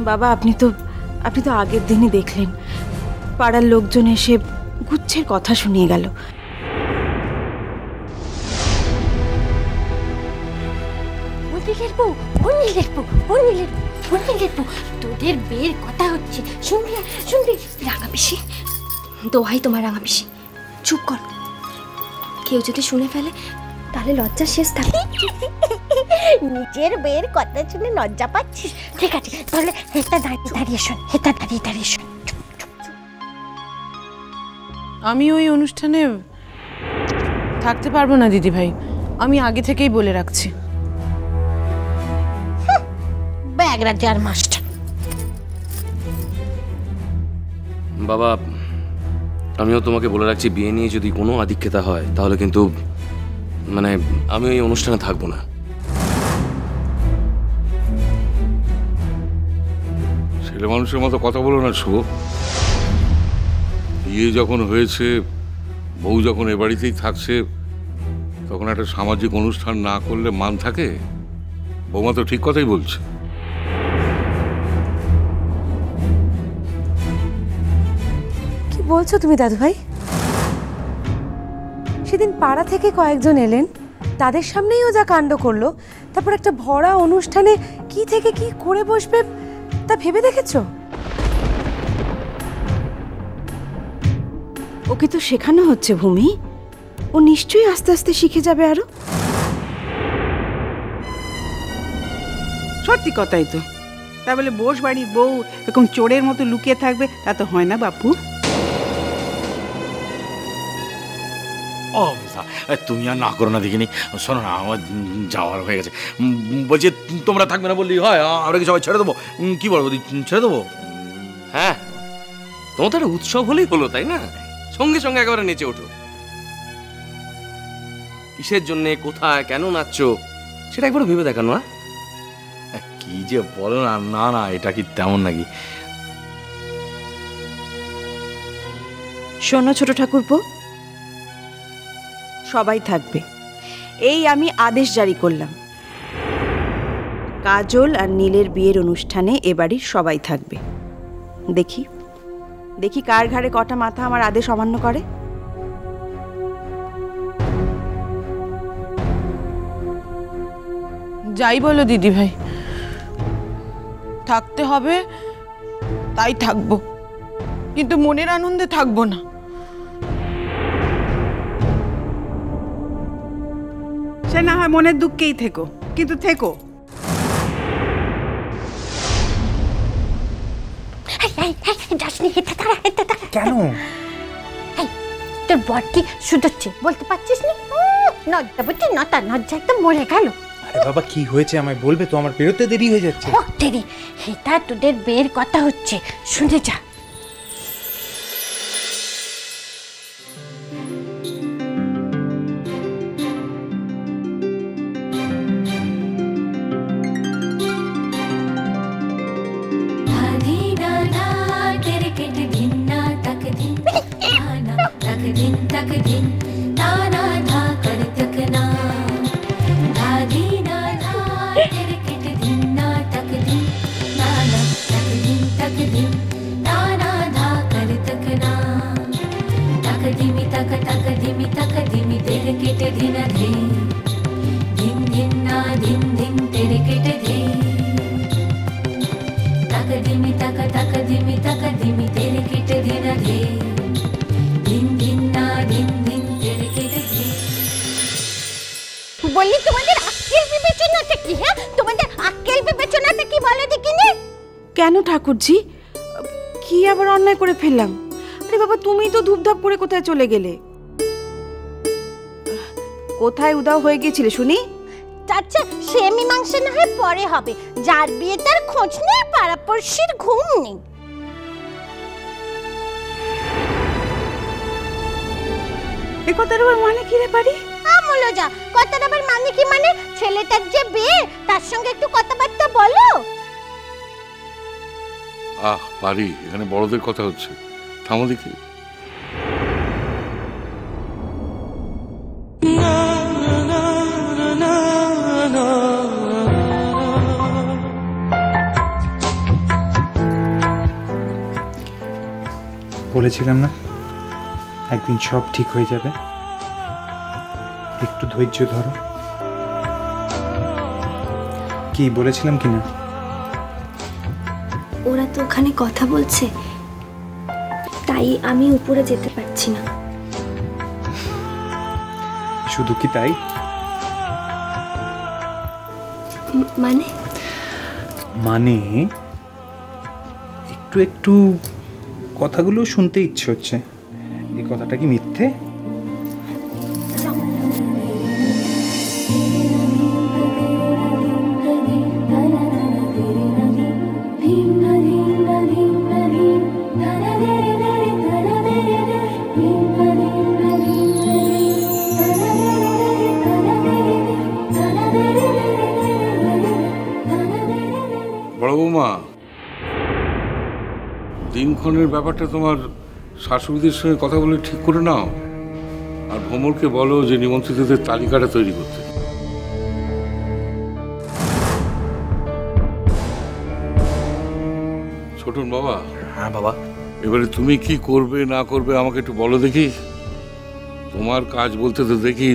বাবা আপনি তো আগের দিনই দেখলেন, পাড়ার লোকজন এসে গুচ্ছের কথা শুনিয়ে গেল। তোদের বিয়ের কথা হচ্ছে, শুনবি রাঙা পিসি, দোহাই তোমার রাঙা পিসি চুপ কর, কেউ যদি শুনে ফেলে তাহলে লজ্জা শেষ থাকে। নিজের বিয়ের কথা শুনে লজ্জা পাচ্ছিস? ঠিক আছে তাহলে হেতা দাঁড়িয়ে শোন, হেতা দাঁড়িয়ে শোন। আমি ওই অনুষ্ঠানে থাকতে পারবো না দিদি ভাই, আমি আগে থেকেই বলে রাখছি। ব্যাগরাজার মাস্টার। বাবা আমিও তোমাকে বলে রাখছি, বিয়ে নিয়ে যদি কোনো আধিক্যতা হয় তাহলে কিন্তু মানে আমি ওই অনুষ্ঠানে থাকবো না। ছেলে মানুষের মতো কথা বলো না শুভ। বিয়ে যখন হয়েছে, বউ যখন এ বাড়িতেই থাকছে, তখন একটা সামাজিক অনুষ্ঠান না করলে মান থাকে? বৌমা তো ঠিক কথাই বলছে। কি বলছো তুমি দাদু ভাই? সেদিন পাড়া থেকে কয়েকজন এলেন, তাদের সামনেই ও যা কাণ্ড করলো, তারপর একটা ভরা অনুষ্ঠানে কি থেকে কি করে বসবে তা ভেবে দেখেছো? ওকে তো শেখানো হচ্ছে ভূমি, ও নিশ্চয়ই আস্তে আস্তে শিখে যাবে আরো। সত্যি কথাই তো। তা বলে বোস বাড়ির বউ এরকম চোরের মতো লুকিয়ে থাকবে, তা তো হয় না বাপু। ও তুমি আর না করো না দেখিনি। শোনো না, আমার যাওয়ার হয়ে গেছে। বলছি তোমরা থাকবে না বললেই হয়, আমরা কি সবাই ছেড়ে দেবো? কি বলবো, ছেড়ে দেবো? হ্যাঁ তোমার তো একটা উৎসব হলেই হলো, তাই না? সঙ্গে সঙ্গে একেবারে নেচে ওঠো। কিসের জন্যে, কোথায়, কেন নাচছো সেটা একবার ভেবে দেখানো। না কি যে বলো না। না না, এটা কি তেমন নাকি? শোনো ছোট ঠাকুরপো, সবাই থাকবে, এই আমি আদেশ জারি করলাম। কাজল আর নীলের বিয়ের অনুষ্ঠানে এ বাড়ির সবাই থাকবে। দেখি দেখি কার ঘাড়ে কটা মাথা আমার আদেশ অমান্য করে। যাই বলো দিদি ভাই, থাকতে হবে তাই থাকবো, কিন্তু মনের আনন্দে থাকবো না। সে না হয় মনের দুঃখেই থেকো, কিন্তু থেকো। কেন? তোর বর কি শুধোচ্ছে বলতে পারছিস না? লজ্জা বুঝছি না, তার লজ্জা একদম মরে গেল। আরে বাবা কি হয়েছে আমায় বলবে তো, আমার বেরোতে দেরি হয়ে যাচ্ছে। দেরি? এটা তোদের বিয়ের কথা হচ্ছে, শুনে যা। বললি তোমাদের আক্কেল বিবেচনাটা কি? হ্যাঁ, তোমাদের আক্কেল বিবেচনাটা কি বলো দেখিনি? কেন ঠাকুরজি, কি আবার অন্যায় করে ফেললাম? আরে বাবা তুমি তো ধূপধাপ করে কোথায় চলে গেলে? কোথায় উদাও হয়ে গিয়েছিলে শুনি? আচ্ছা সে মীমাংসা না হয় পরে হবে, যার বিয়ে তার খোঁজ নেই, পাড়াপড়শির ঘুম নেই। এ কথার আবার মানে কি রে পারি? আমলো যা, কথার আবার মানে কি? মানে ছেলেটার যে বিয়ে, তার সঙ্গে একটু কথাবার্তা বলো। পারি, এখানে বড়দের কথা হচ্ছে, থামো দেখি। বলেছিলাম না একদিন সব ঠিক হয়ে যাবে, একটু ধৈর্য ধরো। কি বলেছিলাম কি না? ওরা তো ওখানে কথা বলছে, তাই আমি উপরে যেতে পারছি না। শুধু কি তাই? মানে মানে একটু একটু কথাগুলো শুনতে ইচ্ছে হচ্ছে। এই কথাটা কি মিথ্যে? বড় বৌমা, দিনক্ষণের ব্যাপারটা তোমার শাশুড়িদের সঙ্গে কথা বলে ঠিক করে নাও, আর ভ্রমরকে বলো যে নিমন্ত্রিতদের তালিকাটা তৈরি করতে। ছোটন বাবা। হ্যাঁ বাবা। এবারে তুমি কি করবে না করবে আমাকে একটু বলো দেখি। তোমার কাজ বলতে তো দেখি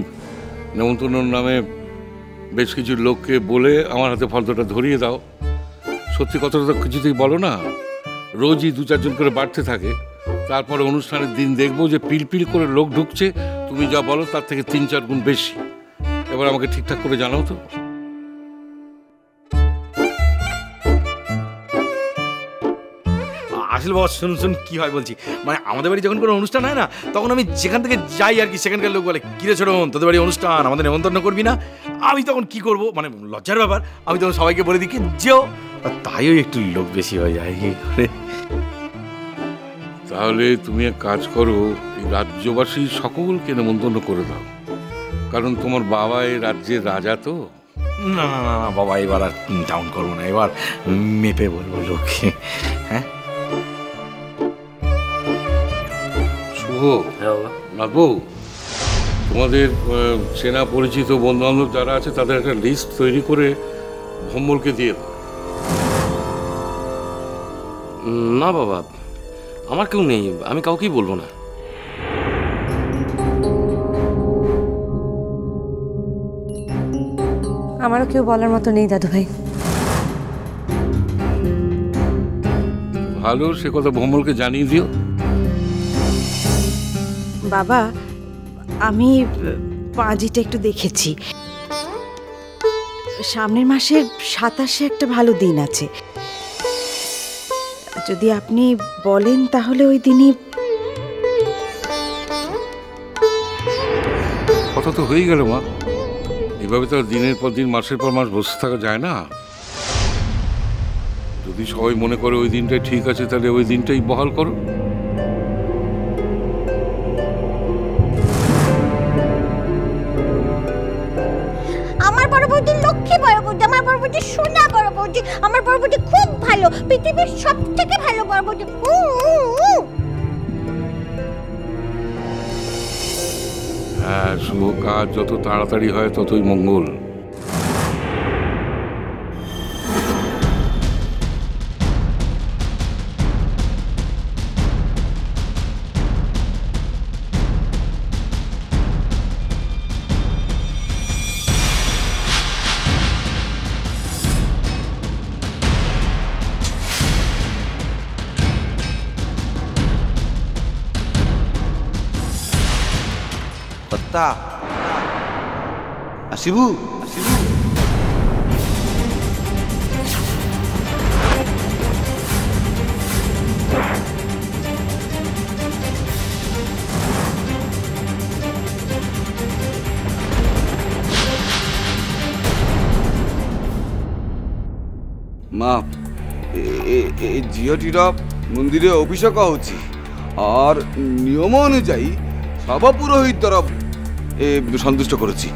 নেমন্তন্নর নামে বেশ কিছু লোককে বলে আমার হাতে ফর্দটা ধরিয়ে দাও। সত্যি কথাটা তো কিছুতেই বলো না, রোজই 2-4 জন করে বাড়তে থাকে। তারপরে অনুষ্ঠানের দিন দেখবো যে পিলপিল করে লোক ঢুকছে, তুমি যা বলো তার থেকে 3-4 গুণ বেশি। এবার আমাকে ঠিকঠাক করে জানাও তো। আসলে বাবা শুনুন কি হয় বলছি, মানে আমাদের বাড়ি যখন কোনো অনুষ্ঠান হয় না, তখন আমি যেখান থেকে যাই আর কি, সেখানকার লোক বলে কিরে ছোটন তোদের বাড়ি অনুষ্ঠান, আমাদের নেমন্তন্ন করবি না? আমি তখন কি করব, মানে লজ্জার ব্যাপার, আমি তখন সবাইকে বলে দিই কি যেও, তাইও একটু লোক বেশি হয়ে যায় কি করে। তাহলে তুমি এক কাজ করো, এই রাজ্যবাসী সকলকে নেমন্তন্ন করে দাও, কারণ তোমার বাবা এই রাজ্যের রাজা তো। না না না না বাবা, এবার আর ডাউন করবো না, এবার মেপে বলবো লোককে। হ্যাঁ নাগবু, তোমাদের চেনা পরিচিত বন্ধু বান্ধব যারা আছে তাদের একটা লিস্ট তৈরি করে ভ্রমরকে দিয়ে দাও। না বাবা, আমার কেউ নেই, আমি কাউকেই বলবো না। আমারও কেউ বলার মতো নেই দাদু ভাই। ভালো, সে কথা ভ্রমরকে জানিয়ে দিও। বাবা, আমি পাঁজিটা একটু দেখেছি, সামনের মাসের 27-এ একটা ভালো দিন আছে। যদি আপনি বলেন তাহলে ওই দিনই। কথা তো হয়ে গেল মা, এভাবে তো দিনের পর দিন মাসের পর মাস বসে থাকা যায় না। যদি সবাই মনে করে ওই দিনটাই ঠিক আছে, তাহলে ওই দিনটাই বহাল করো। আমার বড় বৌদি লক্ষ্মী বড় বৌদি, আমার বড় বৌদি সোনা বড় বৌদি, আমার বড় বৌদি খুব ভালো, পৃথিবীর সব থেকে ভালো বড় বৌদি। হ্যাঁ, শুভ কাজ যত তাড়াতাড়ি হয় ততই মঙ্গল। পত্তা আসিবু আসিবু। মা, এই ঝিଅଟିର ମନ୍ଦିରରେ ଅଭିଷେକ ହେଉଛି, আর নিয়ম অনুযায়ী সব পুরোহিতর সন্তুষ্ট করেছি।